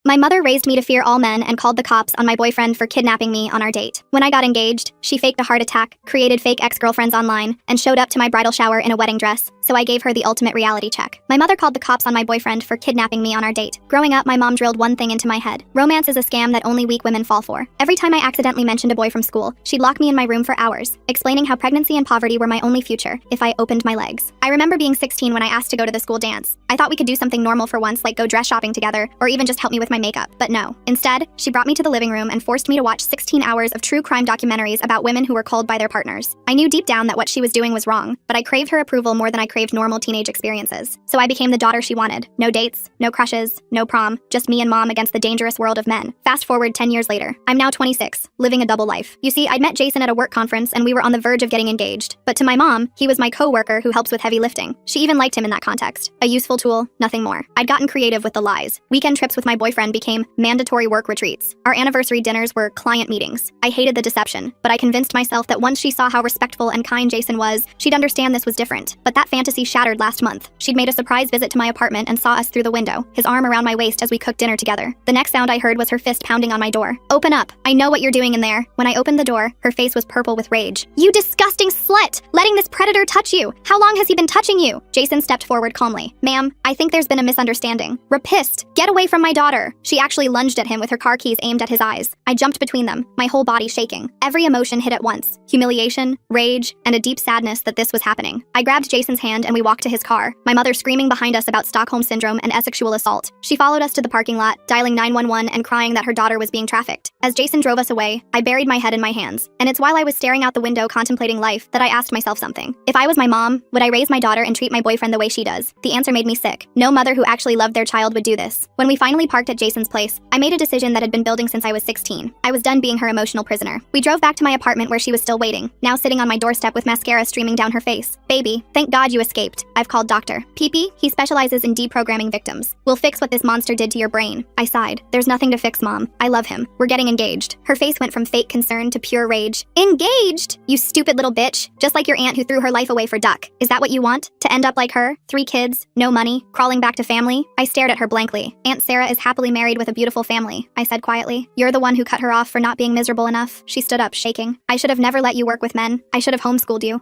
My mother raised me to fear all men and called the cops on my boyfriend for kidnapping me on our date. When I got engaged, she faked a heart attack, created fake ex-girlfriends online, and showed up to my bridal shower in a wedding dress, so I gave her the ultimate reality check. My mother called the cops on my boyfriend for kidnapping me on our date. Growing up, my mom drilled one thing into my head. Romance is a scam that only weak women fall for. Every time I accidentally mentioned a boy from school, she'd lock me in my room for hours, explaining how pregnancy and poverty were my only future if I opened my legs. I remember being 16 when I asked to go to the school dance. I thought we could do something normal for once, like go dress shopping together, or even just help me with my makeup, but no. Instead, she brought me to the living room and forced me to watch 16 hours of true crime documentaries about women who were cold by their partners. I knew deep down that what she was doing was wrong, but I craved her approval more than I craved normal teenage experiences. So I became the daughter she wanted. No dates, no crushes, no prom, just me and mom against the dangerous world of men. Fast forward 10 years later. I'm now 26, living a double life. You see, I'd met Jason at a work conference and we were on the verge of getting engaged. But to my mom, he was my co-worker who helps with heavy lifting. She even liked him in that context. A useful tool, nothing more. I'd gotten creative with the lies. Weekend trips with my boyfriend became mandatory work retreats. Our anniversary dinners were client meetings. I hated the deception, but I convinced myself that once she saw how respectful and kind Jason was, she'd understand this was different. But that fantasy shattered last month. She'd made a surprise visit to my apartment and saw us through the window, his arm around my waist as we cooked dinner together. The next sound I heard was her fist pounding on my door. "Open up. I know what you're doing in there." When I opened the door, her face was purple with rage. "You disgusting slut! Letting this predator touch you! How long has he been touching you?" Jason stepped forward calmly. "Ma'am, I think there's been a misunderstanding. Rapist! Get away from my daughter!" She actually lunged at him with her car keys aimed at his eyes. I jumped between them, my whole body shaking. Every emotion hit at once. Humiliation, rage, and a deep sadness that this was happening. I grabbed Jason's hand and we walked to his car, my mother screaming behind us about Stockholm Syndrome and sexual assault. She followed us to the parking lot, dialing 911 and crying that her daughter was being trafficked. As Jason drove us away, I buried my head in my hands. And it's while I was staring out the window contemplating life that I asked myself something. If I was my mom, would I raise my daughter and treat my boyfriend the way she does? The answer made me sick. No mother who actually loved their child would do this. When we finally parked at Jason's place, I made a decision that had been building since I was 16. I was done being her emotional prisoner. We drove back to my apartment where she was still waiting, now sitting on my doorstep with mascara streaming down her face. "Baby, thank God you escaped. I've called Dr. Pee-Pee. He specializes in deprogramming victims. We'll fix what this monster did to your brain." I sighed. "There's nothing to fix, Mom. I love him. We're getting engaged." Her face went from fake concern to pure rage. "Engaged? You stupid little bitch. Just like your aunt who threw her life away for duck. Is that what you want? To end up like her? 3 kids, no money, crawling back to family?" I stared at her blankly. "Aunt Sarah is happily married with a beautiful family," I said quietly. "You're the one who cut her off for not being miserable enough." She stood up, shaking. "I should have never let you work with men. I should have homeschooled you.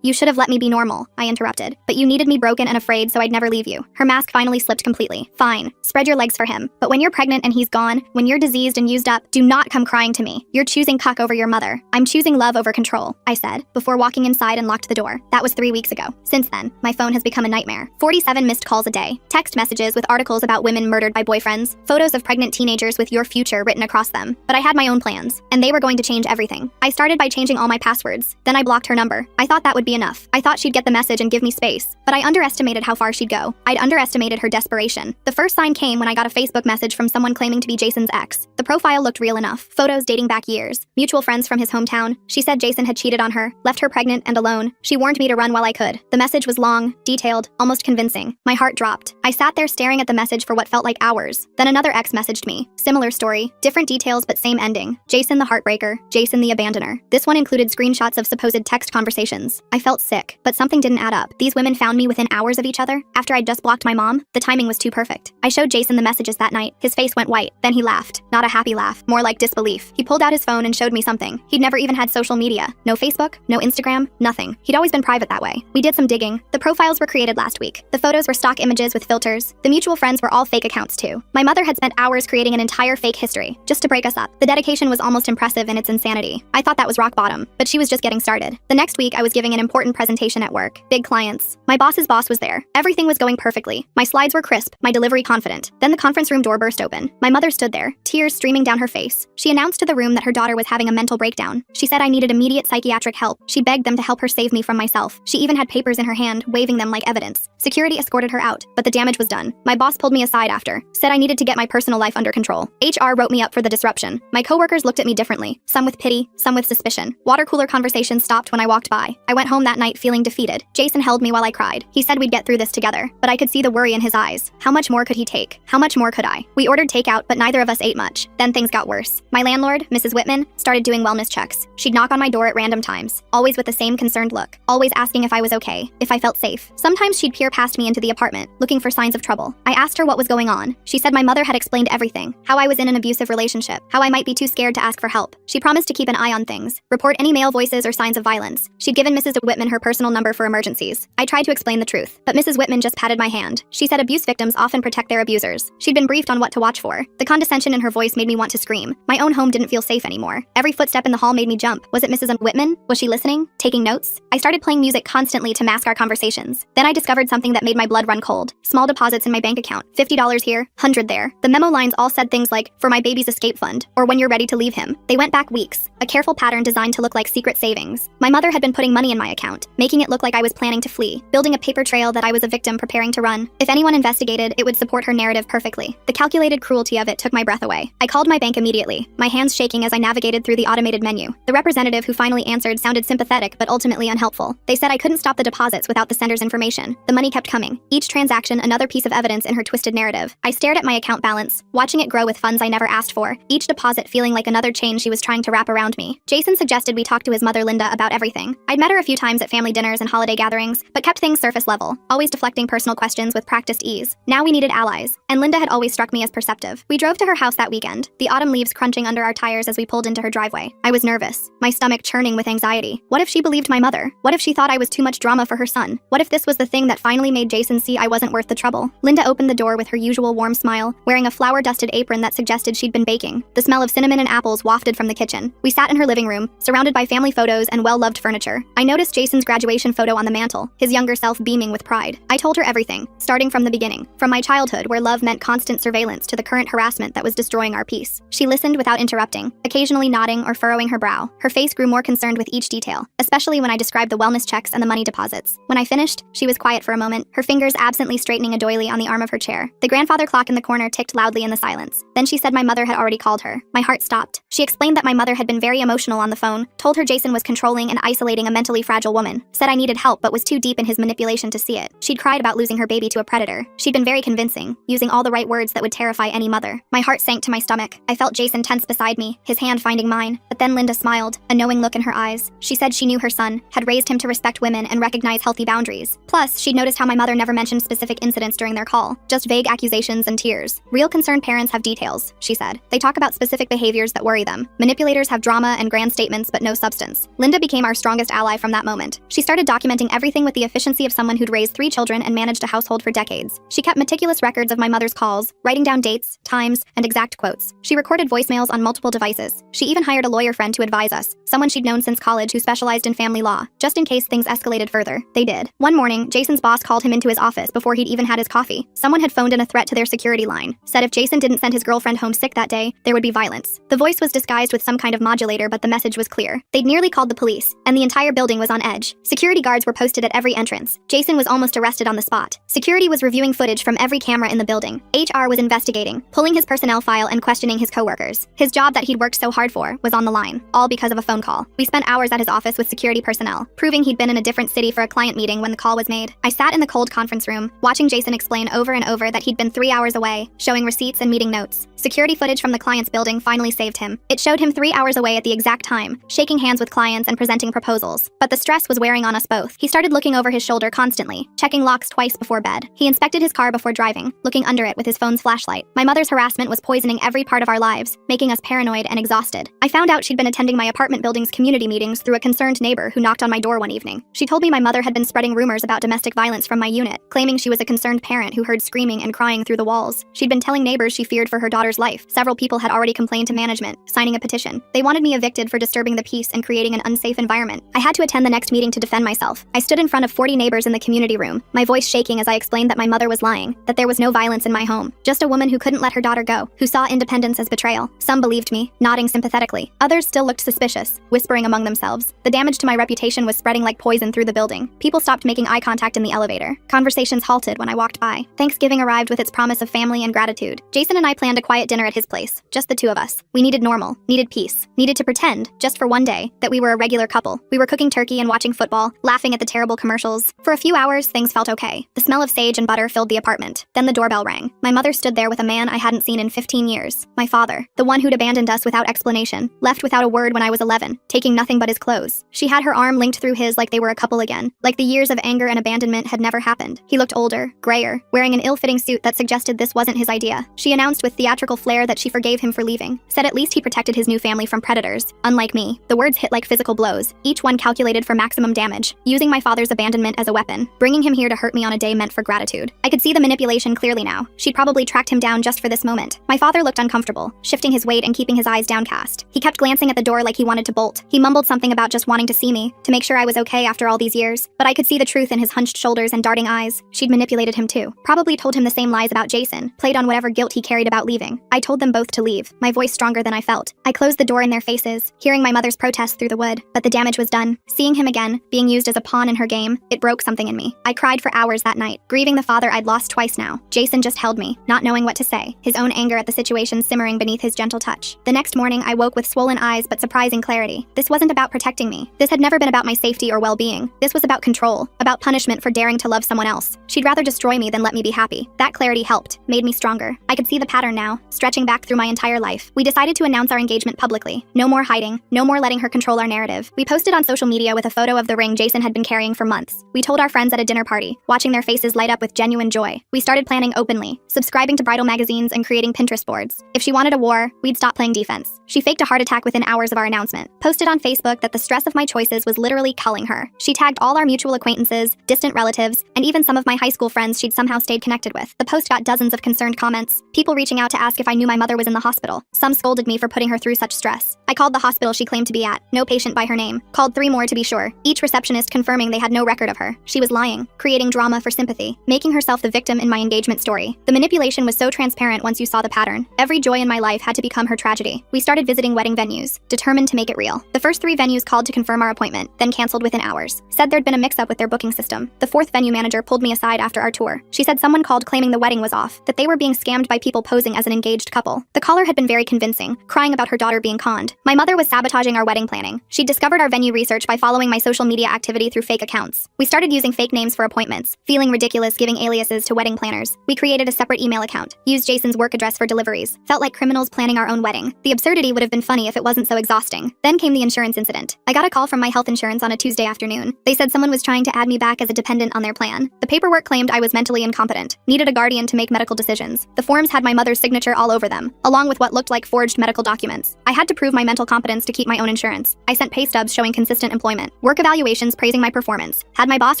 You should have let me be normal," I interrupted. "But you needed me broken and afraid so I'd never leave you." Her mask finally slipped completely. "Fine, spread your legs for him. But when you're pregnant and he's gone, when you're diseased and used up, do not come crying to me. You're choosing cuck over your mother." "I'm choosing love over control," I said, before walking inside and locked the door. That was 3 weeks ago. Since then, my phone has become a nightmare. 47 missed calls a day, text messages with articles about women murdered by boyfriends, photos of pregnant teenagers with "your future" written across them. But I had my own plans, and they were going to change everything. I started by changing all my passwords. Then I blocked her number. I thought that would be enough. I thought she'd get the message and give me space. But I underestimated how far she'd go. I'd underestimated her desperation. The first sign came when I got a Facebook message from someone claiming to be Jason's ex. The profile looked real enough. Photos dating back years. Mutual friends from his hometown. She said Jason had cheated on her, left her pregnant and alone. She warned me to run while I could. The message was long, detailed, almost convincing. My heart dropped. I sat there staring at the message for what felt like hours. Then another ex messaged me. Similar story, different details but same ending. Jason the heartbreaker, Jason the abandoner. This one included screenshots of supposed text conversations. I felt sick, but something didn't add up. These women found me within hours of each other, after I'd just blocked my mom. The timing was too perfect. I showed Jason the messages that night. His face went white. Then he laughed. Not a happy laugh, more like disbelief. He pulled out his phone and showed me something. He'd never even had social media. No Facebook, no Instagram, nothing. He'd always been private that way. We did some digging. The profiles were created last week. The photos were stock images with filters. The mutual friends were all fake accounts too. My mother had spent hours creating an entire fake history, just to break us up. The dedication was almost impressive in its insanity. I thought that was rock bottom, but she was just getting started. The next week I was giving an important presentation at work. Big clients. My boss's boss was there. Everything was going perfectly. My slides were crisp, my delivery confident. Then the conference room door burst open. My mother stood there, tears streaming down her face. She announced to the room that her daughter was having a mental breakdown. She said I needed immediate psychiatric help. She begged them to help her save me from myself. She even had papers in her hand, waving them like evidence. Security escorted her out, but the damage was done. My boss pulled me aside after, said I needed to get my personal life under control. HR wrote me up for the disruption. My coworkers looked at me differently, some with pity, some with suspicion. Water cooler conversations stopped when I walked by. I went home that night feeling defeated. Jason held me while I cried. He said we'd get through this together, but I could see the worry in his eyes. How much more could he take? How much more could I? We ordered takeout, but neither of us ate much. Then things got worse. My landlord, Mrs. Whitman, started doing wellness checks. She'd knock on my door at random times, always with the same concerned look, always asking if I was okay, if I felt safe. Sometimes she'd peer past me into the apartment, looking for signs of trouble. I asked her what was going on. She said my mother had explained everything, how I was in an abusive relationship, how I might be too scared to ask for help. She promised to keep an eye on things, report any male voices or signs of violence. She'd given Mrs. Whitman her personal number for emergencies. I tried to explain the truth, but Mrs. Whitman just patted my hand. She said abuse victims often protect their abusers. She'd been briefed on what to watch for. The condescension in her voice made me want to scream. My own home didn't feel safe anymore. Every footstep in the hall made me jump. Was it Mrs. Whitman? Was she listening? Taking notes? I started playing music constantly to mask our conversations. Then I discovered something that made my blood run cold. Small deposits in my bank account. $50 here, $100 there. The memo lines all said things like, "For my baby's escape fund," or "When you're ready to leave him." They went back weeks. A careful pattern designed to look like secret savings. My mother had been putting money in my account, making it look like I was planning to flee, building a paper trail that I was a victim preparing to run. If anyone investigated, it would support her narrative perfectly. The calculated cruelty of it took my breath away. I called my bank immediately, my hands shaking as I navigated through the automated menu. The representative who finally answered sounded sympathetic but ultimately unhelpful. They said I couldn't stop the deposits without the sender's information. The money kept coming. Each transaction another piece of evidence in her twisted narrative. I stared at my account balance, watching it grow with funds I never asked for, each deposit feeling like another chain she was trying to wrap around me. Jason suggested we talk to his mother Linda about everything. I'd met her a few times at family dinners and holiday gatherings, but kept things surface level, always deflecting personal questions with practiced ease. Now we needed allies, and Linda had always struck me as perceptive. We drove to her house that weekend, the autumn leaves crunching under our tires as we pulled into her driveway. I was nervous, my stomach churning with anxiety. What if she believed my mother? What if she thought I was too much drama for her son? What if this was the thing that finally made Jason see I wasn't worth the trouble? Linda opened the door with her usual warm smile, wearing a flour-dusted apron that suggested she'd been baking. The smell of cinnamon and apples wafted from the kitchen. We sat in her living room, surrounded by family photos and well-loved furniture. I noticed Jason's graduation photo on the mantle, his younger self beaming with pride. I told her everything, starting from the beginning, from my childhood where love meant constant surveillance to the current harassment that was destroying our peace. She listened without interrupting, occasionally nodding or furrowing her brow. Her face grew more concerned with each detail, especially when I described the wellness checks and the money deposits. When I finished, she was quiet for a moment, her fingers absently straightening a doily on the arm of her chair. The grandfather clock in the corner ticked loudly in the silence. Then she said my mother had already called her. My heart stopped. She explained that my mother had been very emotional on the phone, told her Jason was controlling and isolating a mentally fragile woman, said I needed help but was too deep in his manipulation to see it. She'd cried about losing her baby to a predator. She'd been very convincing, using all the right words that would terrify any mother. My heart sank to my stomach. I felt Jason tense beside me, his hand finding mine. But then Linda smiled, a knowing look in her eyes. She said she knew her son, had raised him to respect women and recognize healthy boundaries. Plus, she'd noticed how my mother never mentioned specific incidents during their call, just vague accusations and tears. Real concerned parents have details, she said. They talk about specific behaviors that worry them. Manipulators have drama and grand statements but no substance. Linda became our strongest ally from that moment. She started documenting everything with the efficiency of someone who'd raised 3 children and managed a household for decades. She kept meticulous records of my mother's calls, writing down dates, times, and exact quotes. She recorded voicemails on multiple devices. She even hired a lawyer friend to advise us, someone she'd known since college who specialized in family law, just in case things escalated further. They did. One morning, Jason's boss called him into his office before he'd even had his coffee. Someone had phoned in a threat to their security line, said if Jason didn't send his girlfriend home sick that day, there would be violence. The voice was disguised with some kind of modulator, but the message was clear. They'd nearly called the police, and the entire building was on edge. Security guards were posted at every entrance. Jason was almost arrested on the spot. Security was reviewing footage from every camera in the building. HR was investigating, pulling his personnel file and questioning his coworkers. His job that he'd worked so hard for was on the line, all because of a phone call. We spent hours at his office with security personnel, proving he'd been in a different city for a client meeting when the call was made. I sat in the cold conference room, watching Jason explain over and over that he'd been 3 hours away, showing receipts and meeting notes. Security footage from the client's building finally saved him. It showed him 3 hours away at the exact time, shaking hands with clients and presenting proposals. But the stress was wearing on us both. He started looking over his shoulder constantly, checking locks twice before bed. He inspected his car before driving, looking under it with his phone's flashlight. My mother's harassment was poisoning every part of our lives, making us paranoid and exhausted. I found out she'd been attending my apartment building's community meetings through a concerned neighbor who knocked on my door one evening. She told me my mother had been spreading rumors about domestic violence from my unit, claiming she was a concerned parent who heard screaming and crying through the walls. She'd been telling neighbors she feared for her daughter's life. Several people had already complained to management, signing a petition. They wanted me evicted for disturbing the peace and creating an unsafe environment. I had to attend the next meeting to defend myself. I stood in front of 40 neighbors in the community room, my voice shaking as I explained that my mother was lying, that there was no violence in my home, just a woman who couldn't let her daughter go, who saw independence as betrayal. Some believed me, nodding sympathetically. Others Others still looked suspicious, whispering among themselves. The damage to my reputation was spreading like poison through the building. People stopped making eye contact in the elevator. Conversations halted when I walked by. Thanksgiving arrived with its promise of family and gratitude. Jason and I planned a quiet dinner at his place, just the two of us. We needed normal, needed peace, needed to pretend, just for one day, that we were a regular couple. We were cooking turkey and watching football, laughing at the terrible commercials. For a few hours, things felt okay. The smell of sage and butter filled the apartment. Then the doorbell rang. My mother stood there with a man I hadn't seen in 15 years. My father, the one who'd abandoned us without explanation, left without a word when I was 11, taking nothing but his clothes. She had her arm linked through his like they were a couple again, like the years of anger and abandonment had never happened. He looked older, grayer, wearing an ill-fitting suit that suggested this wasn't his idea. She announced with theatrical flair that she forgave him for leaving, said at least he protected his new family from predators. Unlike me, the words hit like physical blows, each one calculated for maximum damage, using my father's abandonment as a weapon. Bringing him here to hurt me on a day meant for gratitude. I could see the manipulation clearly now. She'd probably tracked him down just for this moment. My father looked uncomfortable, shifting his weight and keeping his eyes downcast. He kept glancing at the door like he wanted to bolt. He mumbled something about just wanting to see me, to make sure I was okay after all these years, but I could see the truth in his hunched shoulders and darting eyes. She'd manipulated him too. Probably told him the same lies about Jason, played on whatever guilt he carried about leaving. I told them both to leave, my voice stronger than I felt. I closed the door in their faces, hearing my mother's protest through the wood, but the damage was done. Seeing him again, being used as a pawn in her game, it broke something in me. I cried for hours that night, grieving the father I'd lost twice now. Jason just held me, not knowing what to say, his own anger at the situation simmering beneath his gentle touch. The next morning, I woke with swollen eyes but surprising clarity. This wasn't about protecting me. This had never been about my safety or well-being. This was about control, about punishment for daring to love someone else. She'd rather destroy me than let me be happy. That clarity helped, made me stronger. I could see the pattern now, stretching back through my entire life. We decided to announce our engagement publicly. No more hiding, no more letting her control our narrative. We posted on social media with a photo of the ring Jason had been carrying for months. We told our friends at a dinner party, watching their faces light up with genuine joy. We started planning openly, subscribing to bridal magazines and creating Pinterest boards. If she wanted a war, we'd stop playing defense. She faked a heart attack within hours of our announcement, posted on Facebook that the stress of my choices was literally culling her. She tagged all our mutual acquaintances, distant relatives, and even some of my high school friends she'd somehow stayed connected with. The post got dozens of concerned comments, people reaching out to ask if I knew my mother was in the hospital. Some scolded me for putting her through such stress. I called the hospital she claimed to be at, no patient by her name. Called 3 more to be sure, each receptionist confirming they had no record of her. She was lying, creating drama for sympathy, making herself the victim in my engagement story. The manipulation was so transparent once you saw the pattern. Every joy in my life had to become her tragedy. We started visiting wedding venues, determined to make it real. The first 3 venues called to confirm our appointment, then canceled within hours. Said there'd been a mix-up with their booking system. The 4th venue manager pulled me aside after our tour. She said someone called claiming the wedding was off, that they were being scammed by people posing as an engaged couple. The caller had been very convincing, crying about her daughter being conned. My mother was sabotaging our wedding planning. She'd discovered our venue research by following my social media activity through fake accounts. We started using fake names for appointments, feeling ridiculous giving aliases to wedding planners. We created a separate email account, used Jason's work address for deliveries. Felt like criminals planning our own wedding. The absurdity would have been funny if it wasn't so exhausting. Then came the insurance incident. I got a call from my health insurance on a Tuesday afternoon. They said someone was trying to add me back as a dependent on their plan. The paperwork claimed I was mentally incompetent, needed a guardian to make medical decisions. The forms had my mother's signature all over them, along with what looked like forged medical documents. I had to prove my mental competence to keep my own insurance. I sent pay stubs showing consistent employment, work evaluations praising my performance, had my boss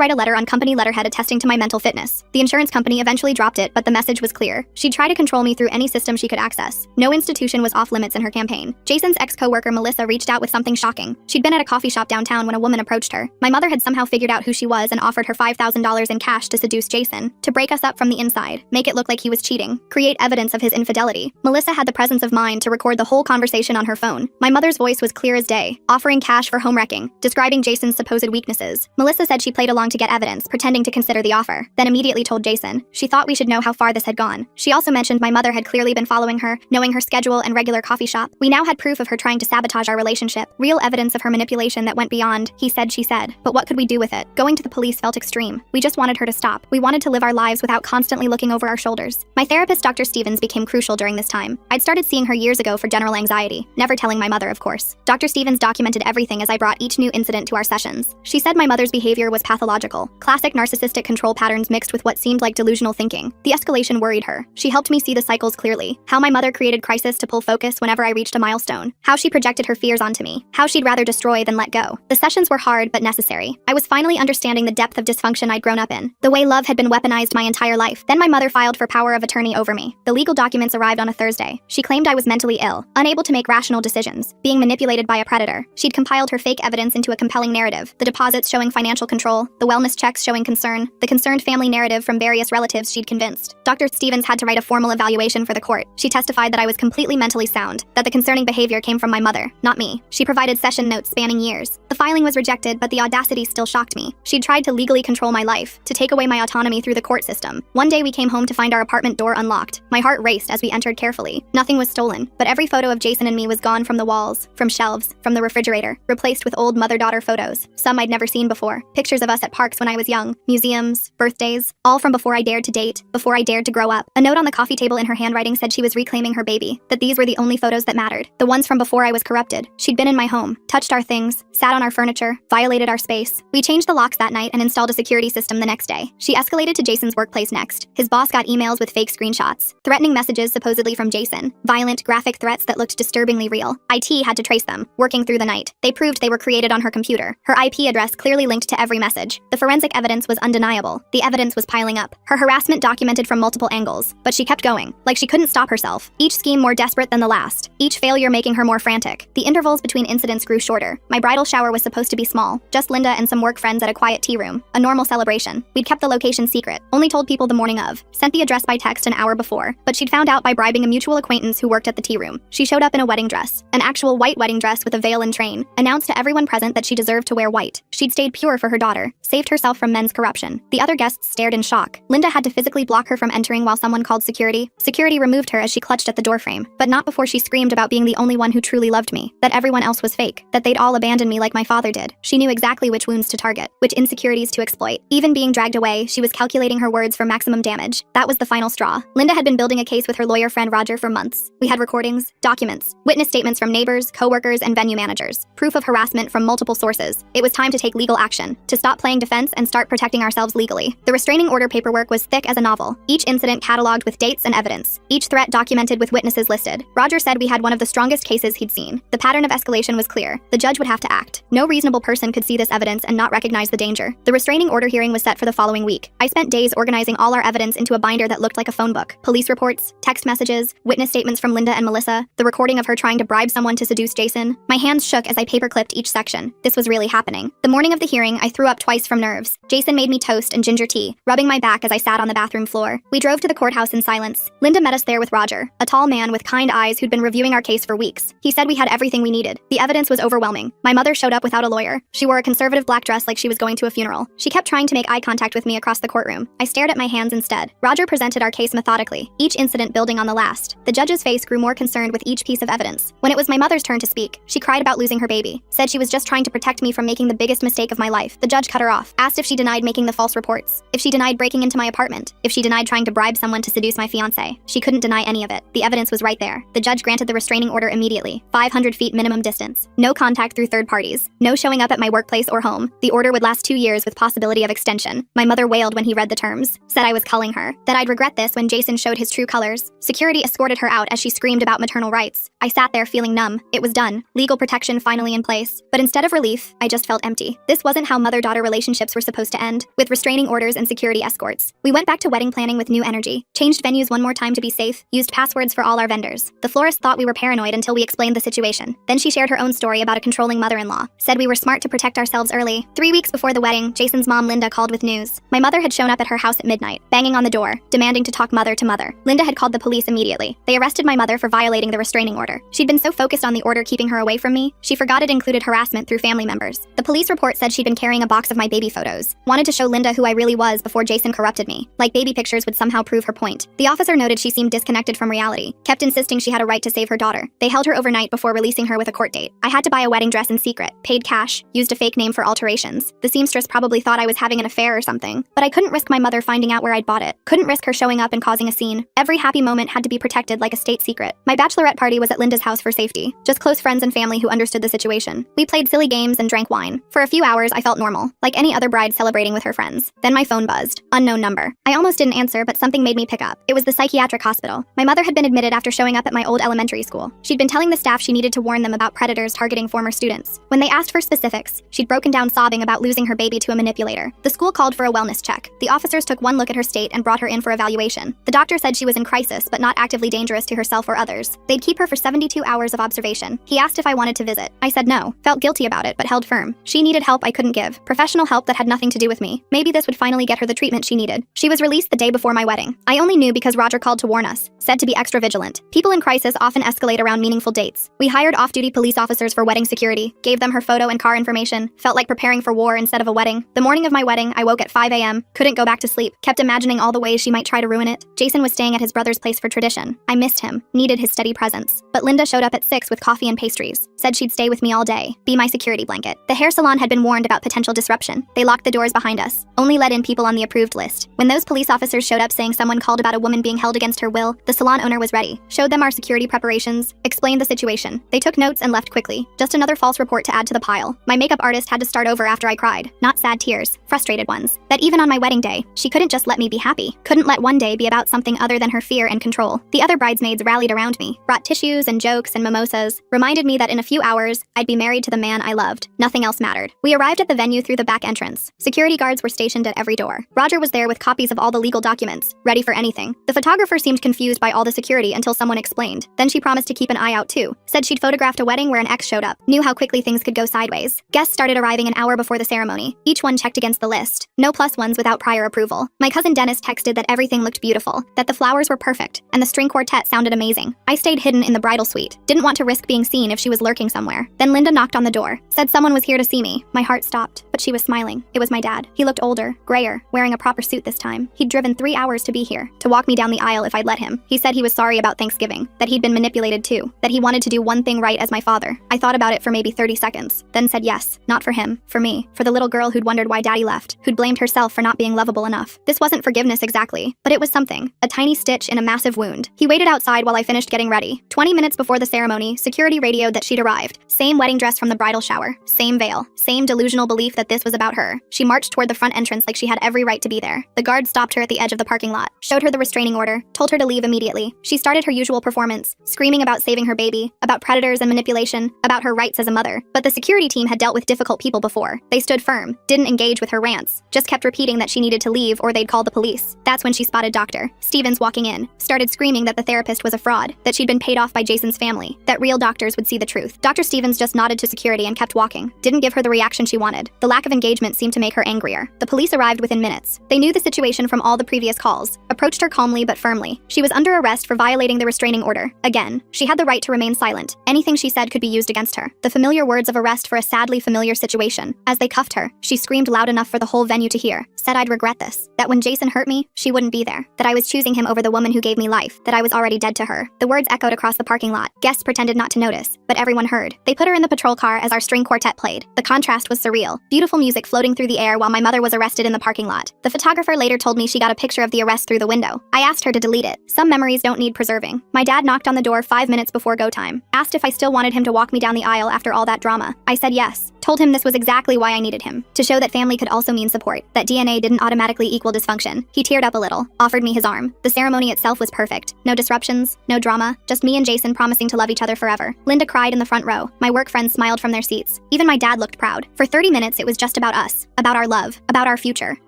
write a letter on company letterhead attesting to my mental fitness. The insurance company eventually dropped it, but the message was clear. She'd try to control me through any system she could access. No institution was off limits in her campaign. Jason's ex-coworker Melissa reached out with something shocking. She'd been at a coffee shop downtown when a woman approached her. My mother had somehow figured out who she was and offered her $5,000 in cash to seduce Jason, to break us up from the inside, make it look like he was cheating, create evidence of his infidelity. Melissa had the presence of mind to record the whole conversation on her phone. My mother's voice was clear as day, offering cash for home wrecking, describing Jason's supposed weaknesses. Melissa said she played along to get evidence, pretending to consider the offer, then immediately told Jason. She thought we should know how far this had gone. She also mentioned my mother had clearly been following her, knowing her schedule and regular coffee shop. We now had proof of her trying to sabotage our relationship, real evidence of her manipulation that went beyond he said, she said. But what could we do with it? Going to the police felt extreme. We just wanted her to stop. We wanted to live our lives without constantly looking over our shoulders. My therapist, Dr. Stevens, became crucial during this time. I'd started seeing her years ago for general anxiety, never telling my mother, of course. Dr. Stevens documented everything as I brought each new incident to our sessions. She said my mother's behavior was pathological, classic narcissistic control patterns mixed with what seemed like delusional thinking. The escalation worried her. She helped me see the cycles clearly. How my mother created crisis to pull focus whenever I reached a milestone. How she projected her fears onto me. How she'd rather destroy than let go. The sessions were hard but necessary. I was finally understanding the depth of dysfunction I'd grown up in. The way love had been weaponized my entire life. Then my mother filed for power of attorney over me. The legal documents arrived on a Thursday. She claimed I was mentally ill, unable to make rational decisions, being manipulated by a predator. She'd compiled her fake evidence into a compelling narrative. The deposits showing financial control, the wellness checks showing concern, the concerned family narrative from various relatives she'd convinced. Dr. Stevens had to write a formal evaluation for the court. She testified that I was completely mentally sound, that the concerning behavior came from from my mother, not me. She provided session notes spanning years. The filing was rejected, but the audacity still shocked me. She'd tried to legally control my life, to take away my autonomy through the court system. One day we came home to find our apartment door unlocked. My heart raced as we entered carefully. Nothing was stolen, but every photo of Jason and me was gone from the walls, from shelves, from the refrigerator, replaced with old mother-daughter photos, some I'd never seen before. Pictures of us at parks when I was young, museums, birthdays, all from before I dared to date, before I dared to grow up. A note on the coffee table in her handwriting said she was reclaiming her baby, that these were the only photos that mattered, the ones from before I was corrupted. She'd been in my home, touched our things, sat on our furniture, violated our space. We changed the locks that night and installed a security system the next day. She escalated to Jason's workplace next. His boss got emails with fake screenshots, threatening messages supposedly from Jason, violent, graphic threats that looked disturbingly real. IT had to trace them, working through the night. They proved they were created on her computer. Her IP address clearly linked to every message. The forensic evidence was undeniable. The evidence was piling up. Her harassment documented from multiple angles, but she kept going, like she couldn't stop herself. Each scheme more desperate than the last, each failure making her more frantic. The intervals between incidents grew shorter. My bridal shower was supposed to be small, just Linda and some work friends at a quiet tea room, a normal celebration. We'd kept the location secret, only told people the morning of, sent the address by text an hour before, but she'd found out by bribing a mutual acquaintance who worked at the tea room. She showed up in a wedding dress, an actual white wedding dress with a veil and train, announced to everyone present that she deserved to wear white. She'd stayed pure for her daughter, saved herself from men's corruption. The other guests stared in shock. Linda had to physically block her from entering while someone called security. Security removed her as she clutched at the doorframe, but not before she screamed about being the only one who truly loved me, that everyone else was fake, that they'd all abandon me like my father did. She knew exactly which wounds to target, which insecurities to exploit. Even being dragged away, she was calculating her words for maximum damage. That was the final straw. Linda had been building a case with her lawyer friend Roger for months. We had recordings, documents, witness statements from neighbors, co-workers, and venue managers, proof of harassment from multiple sources. It was time to take legal action, to stop playing defense and start protecting ourselves legally. The restraining order paperwork was thick as a novel, each incident cataloged with dates and evidence, each threat documented with witnesses listed. Roger said we had one of the strongest cases he'd seen. The pattern of escalation was clear. The judge would have to act. No reasonable person could see this evidence and not recognize the danger. The restraining order hearing was set for the following week. I spent days organizing all our evidence into a binder that looked like a phone book. Police reports, text messages, witness statements from Linda and Melissa, the recording of her trying to bribe someone to seduce Jason. My hands shook as I paperclipped each section. This was really happening. The morning of the hearing, I threw up twice from nerves. Jason made me toast and ginger tea, rubbing my back as I sat on the bathroom floor. We drove to the courthouse in silence. Linda met us there with Roger, a tall man with kind eyes who'd been reviewing our case for weeks. He said we had everything we needed. The evidence was overwhelming. My mother showed up without a lawyer. She wore a conservative black dress like she was going to a funeral. She kept trying to make eye contact with me across the courtroom. I stared at my hands instead. Roger presented our case methodically, each incident building on the last. The judge's face grew more concerned with each piece of evidence. When it was my mother's turn to speak, she cried about losing her baby, said she was just trying to protect me from making the biggest mistake of my life. The judge cut her off, asked if she denied making the false reports, if she denied breaking into my apartment, if she denied trying to bribe someone to seduce my fiancé. She couldn't deny any of it. The evidence was right there. The judge granted the restraining order immediately. 500 feet minimum distance. No contact through third parties. No showing up at my workplace or home. The order would last 2 years with possibility of extension. My mother wailed when he read the terms, said I was culling her, that I'd regret this when Jason showed his true colors. Security escorted her out as she screamed about maternal rights. I sat there feeling numb. It was done. Legal protection finally in place. But instead of relief, I just felt empty. This wasn't how mother-daughter relationships were supposed to end, with restraining orders and security escorts. We went back to wedding planning with new energy, changed venues one more time to be safe, used passwords for all our vendors. The florist thought we were paranoid until we explained the situation. Then she shared her own story about a controlling mother-in-law, said we were smart to protect ourselves early. 3 weeks before the wedding, Jason's mom Linda called with news. My mother had shown up at her house at midnight, banging on the door, demanding to talk mother to mother. Linda had called the police immediately. They arrested my mother for violating the restraining order. She'd been so focused on the order keeping her away from me, she forgot it included harassment through family members. The police report said she'd been carrying a box of my baby photos, wanted to show Linda who I really was before Jason corrupted me, like baby pictures would somehow prove her point. The officer noted she seemed disconnected from reality, kept insisting she had a right to save her daughter. They held her overnight before releasing her with a court date. I had to buy a wedding dress in secret, paid cash, used a fake name for alterations. The seamstress probably thought I was having an affair or something, but I couldn't risk my mother finding out where I'd bought it. Couldn't risk her showing up and causing a scene. Every happy moment had to be protected like a state secret. My bachelorette party was at Linda's house for safety, just close friends and family who understood the situation. We played silly games and drank wine. For a few hours, I felt normal, like any other bride celebrating with her friends. Then my phone buzzed. Unknown number. I almost didn't answer, but something made me pick up. It was the psychiatric hospital. My mother had been admitted after showing up at my old elementary school. She'd been telling the staff she needed to warn them about predators targeting former students. When they asked for specifics, she'd broken down sobbing about losing her baby to a manipulator. The school called for a wellness check. The officers took one look at her state and brought her in for evaluation. The doctor said she was in crisis, but not actively dangerous to herself or others. They'd keep her for 72 hours of observation. He asked if I wanted to visit. I said no, felt guilty about it, but held firm. She needed help I couldn't give, professional help that had nothing to do with me. Maybe this would finally get her the treatment she needed. She was released the day before my wedding. I only knew because Roger called to warn us, said to be extra vigilant. People in crisis often escalate around meaningful dates. dates. We hired off-duty police officers for wedding security, gave them her photo and car information, felt like preparing for war instead of a wedding. The morning of my wedding, I woke at 5 a.m., couldn't go back to sleep, kept imagining all the ways she might try to ruin it. Jason was staying at his brother's place for tradition. I missed him, needed his steady presence. But Linda showed up at 6 with coffee and pastries, said she'd stay with me all day, be my security blanket. The hair salon had been warned about potential disruption. They locked the doors behind us, only let in people on the approved list. When those police officers showed up saying someone called about a woman being held against her will, the salon owner was ready, showed them our security preparations, explained the situation. They took notes and left quickly. Just another false report to add to the pile. My makeup artist had to start over after I cried. Not sad tears, frustrated ones. That even on my wedding day, she couldn't just let me be happy. Couldn't let one day be about something other than her fear and control. The other bridesmaids rallied around me, brought tissues and jokes and mimosas, reminded me that in a few hours, I'd be married to the man I loved. Nothing else mattered. We arrived at the venue through the back entrance. Security guards were stationed at every door. Roger was there with copies of all the legal documents, ready for anything. The photographer seemed confused by all the security until someone explained. Then she promised to keep an eye out too. Said she'd photographed a wedding where an ex showed up. Knew how quickly things could go sideways. Guests started arriving an hour before the ceremony. Each one checked against the list. No plus ones without prior approval. My cousin Dennis texted that everything looked beautiful, that the flowers were perfect, and the string quartet sounded amazing. I stayed hidden in the bridal suite. Didn't want to risk being seen if she was lurking somewhere. Then Linda knocked on the door. Said someone was here to see me. My heart stopped, but she was smiling. It was my dad. He looked older, grayer, wearing a proper suit this time. He'd driven 3 hours to be here, to walk me down the aisle if I'd let him. He said he was sorry about Thanksgiving, that he'd been manipulated too, that he wanted to do one thing right as my father. I thought about it for maybe 30 seconds, then said yes, not for him, for me, for the little girl who'd wondered why daddy left, who'd blamed herself for not being lovable enough. This wasn't forgiveness exactly, but it was something, a tiny stitch in a massive wound. He waited outside while I finished getting ready. 20 minutes before the ceremony, security radioed that she'd arrived. Same wedding dress from the bridal shower, same veil, same delusional belief that this was about her. She marched toward the front entrance like she had every right to be there. The guard stopped her at the edge of the parking lot, showed her the restraining order, told her to leave immediately. She started her usual performance, screaming about saving her baby, about predators and manipulation, about her rights as a mother. But the security team had dealt with difficult people before. They stood firm, didn't engage with her rants, just kept repeating that she needed to leave or they'd call the police. That's when she spotted Dr. Stevens walking in, started screaming that the therapist was a fraud, that she'd been paid off by Jason's family, that real doctors would see the truth. Dr. Stevens just nodded to security and kept walking, didn't give her the reaction she wanted. The lack of engagement seemed to make her angrier. The police arrived within minutes. They knew the situation from all the previous calls, approached her calmly but firmly. She was under arrest for violating the restraining order. Again, she had the right to remain silent. Anything she said could be used against her. The familiar words of arrest for a sadly familiar situation. As they cuffed her, she screamed loud enough for the whole venue to hear. Said I'd regret this. That when Jason hurt me, she wouldn't be there. That I was choosing him over the woman who gave me life. That I was already dead to her. The words echoed across the parking lot. Guests pretended not to notice, but everyone heard. They put her in the patrol car as our string quartet played. The contrast was surreal. Beautiful music floating through the air while my mother was arrested in the parking lot. The photographer later told me she got a picture of the arrest through the window. I asked her to delete it. Some memories don't need preserving. My dad knocked on the door 5 minutes before go time. Asked if I still wanted him to walk me down the aisle after all that drama. I said yes. Told him this was exactly why I needed him. To show that family could also mean support. That DNA didn't automatically equal dysfunction. He teared up a little, offered me his arm. The ceremony itself was perfect. No disruptions, no drama, just me and Jason promising to love each other forever. Linda cried in the front row. My work friends smiled from their seats. Even my dad looked proud. For 30 minutes it was just about us, about our love, about our future,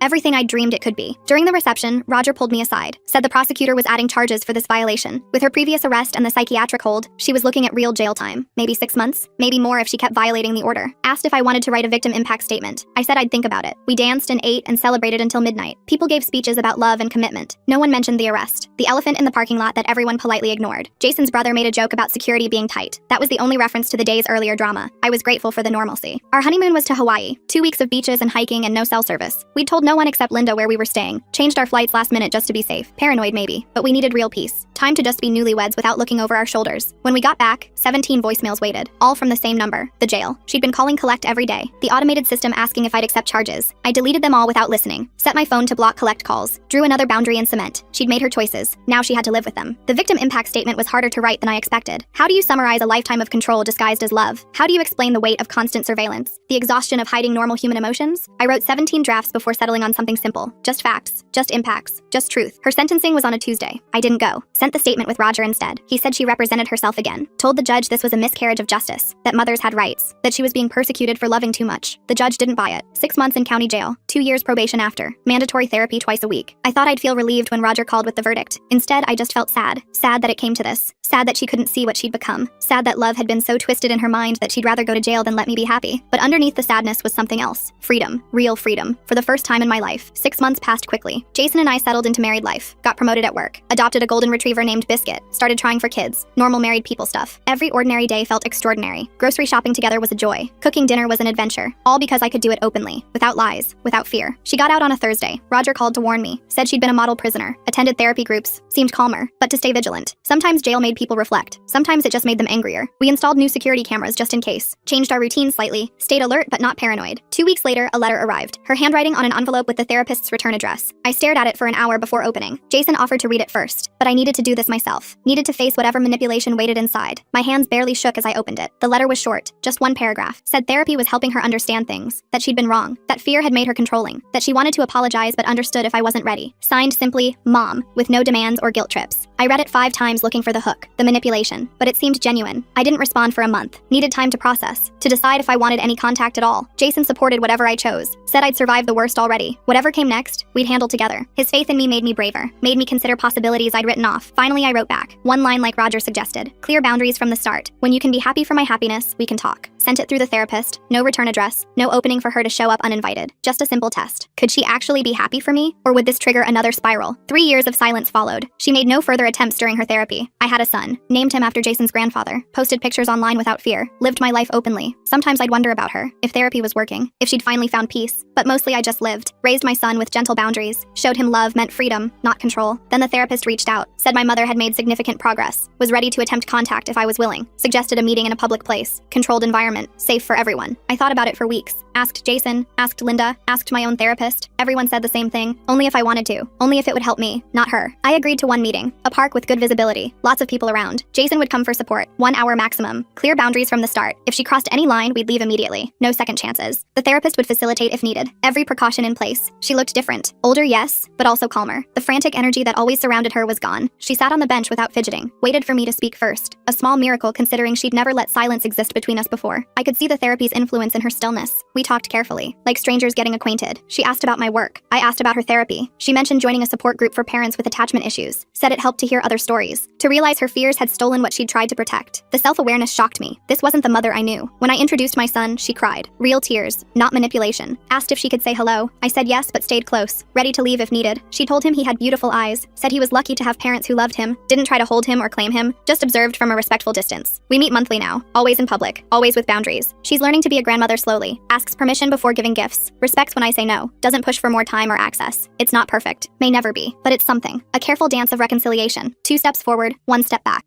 everything I dreamed it could be. During the reception, Roger pulled me aside, said the prosecutor was adding charges for this violation. With her previous arrest and the psychiatric hold, she was looking at real jail time. Maybe 6 months, maybe more if she kept violating the order. Asked if I wanted to write a victim impact statement. I said I'd think about it. We danced and ate and celebrated until midnight. People gave speeches about love and commitment. No one mentioned the arrest, the elephant in the parking lot that everyone politely ignored. Jason's brother made a joke about security being tight. That was the only reference to the day's earlier drama. I was grateful for the normalcy. Our honeymoon was to Hawaii. 2 weeks of beaches and hiking and no cell service. We'd told no one except Linda where we were staying. Changed our flights last minute just to be safe. Paranoid maybe, but we needed real peace. Time to just be newlyweds without looking over our shoulders. When we got back, 17 voicemails waited, all from the same number, the jail. She'd been calling collect every day. The automated system asking if I'd accept charges. I deleted them all without listening. Set my phone to block collect calls. Drew another boundary in cement. She'd made her choices. Now she had to live with them. The victim impact statement was harder to write than I expected. How do you summarize a lifetime of control disguised as love? How do you explain the weight of constant surveillance? The exhaustion of hiding normal human emotions? I wrote 17 drafts before settling on something simple. Just facts. Just impacts. Just truth. Her sentencing was on a Tuesday. I didn't go. Sent the statement with Roger instead. He said she represented herself again. Told the judge this was a miscarriage of justice. That mothers had rights. That she was being persecuted for loving too much. The judge didn't buy it. 6 months in county jail. 2 years probation after. Mandatory therapy twice a week. I thought I'd feel relieved when Roger called with the verdict. Instead, I just felt sad. Sad that it came to this. Sad that she couldn't see what she'd become. Sad that love had been so twisted in her mind that she'd rather go to jail than let me be happy. But underneath the sadness was something else. Freedom. Real freedom. mom for the first time in my life. 6 months passed quickly. Jason and I settled into married life, got promoted at work, adopted a golden retriever named Biscuit, started trying for kids, normal married people stuff. Every ordinary day felt extraordinary. Grocery shopping together was a joy. Cooking dinner was an adventure, all because I could do it openly, without lies, without fear. She got out on a Thursday. Roger called to warn me, said she'd been a model prisoner, attended therapy groups, seemed calmer, but to stay vigilant. Sometimes jail made people reflect. Sometimes it just made them angrier. We installed new security cameras just in case, changed our routine slightly, stayed alert but not paranoid. 2 weeks later, a letter arrived, her handwriting on an envelope with the therapist's return address. I stared at it for an hour before opening. Jason offered to read it first, but I needed to do this myself. Needed to face whatever manipulation waited inside. My hands barely shook as I opened it. The letter was short, just one paragraph. Said therapy was helping her understand things, that she'd been wrong, that fear had made her controlling, that she wanted to apologize but understood if I wasn't ready. Signed simply, Mom, with no demands or guilt trips. I read it 5 times looking for the hook, the manipulation, but it seemed genuine. I didn't respond for a month. Needed time to process, to decide if I wanted any contact at all. Jason supported whatever I chose, said I'd survived the worst already. Whatever came next, we'd handle together. His faith in me made me braver, made me consider possibilities I'd written off. Finally, I wrote back. One line like Roger suggested. Clear boundaries from the start. When you can be happy for my happiness, we can talk. Sent it through the therapist. No return address. No opening for her to show up uninvited. Just a simple test. Could she actually be happy for me? Or would this trigger another spiral? 3 years of silence followed. She made no further attempts during her therapy. I had a son. Named him after Jason's grandfather. Posted pictures online without fear. Lived my life openly. Sometimes I'd wonder about her. If therapy was working. If she'd finally found peace. But mostly I just lived. Raised my son with gentle boundaries. Showed him love meant freedom, not control. Then the therapist reached out. Said my mother had made significant progress. Was ready to attempt contact if I was willing. Suggested a meeting in a public place. Controlled environment. Safe for everyone. I thought about it for weeks. Asked Jason. Asked Linda. Asked my own therapist. Everyone said the same thing. Only if I wanted to. Only if it would help me, not her. I agreed to one meeting. A park with good visibility. Lots of people around. Jason would come for support. 1 hour maximum. Clear boundaries from the start. If she crossed any line, we'd leave immediately. No second chances. The therapist would facilitate if needed. Every precaution in place. She looked different. Older, yes, but also calmer. The frantic energy that always surrounded her was gone. She sat on the bench without fidgeting. Waited for me to speak first. A small miracle considering she'd never let silence exist between us before. I could see the therapy's influence in her stillness. We talked carefully, like strangers getting acquainted. She asked about my work. I asked about her therapy. She mentioned joining a support group for parents with attachment issues. Said it helped to hear other stories. To realize her fears had stolen what she'd tried to protect. The self-awareness shocked me. This wasn't the mother I knew. When I introduced my son, she cried. Real tears, not manipulation. Asked if she could say hello. I said yes, but stayed close. Ready to leave if needed. She told him he had beautiful eyes. Said he was lucky to have parents who loved him. Didn't try to hold him or claim him. Just observed from a respectful distance. We meet monthly now. Always in public. Always with boundaries. She's learning to be a grandmother slowly. Asks permission before giving gifts. Respects when I say no. Doesn't push for more time or access. It's not perfect. May never be. But it's something. A careful dance of reconciliation. 2 steps forward, 1 step back.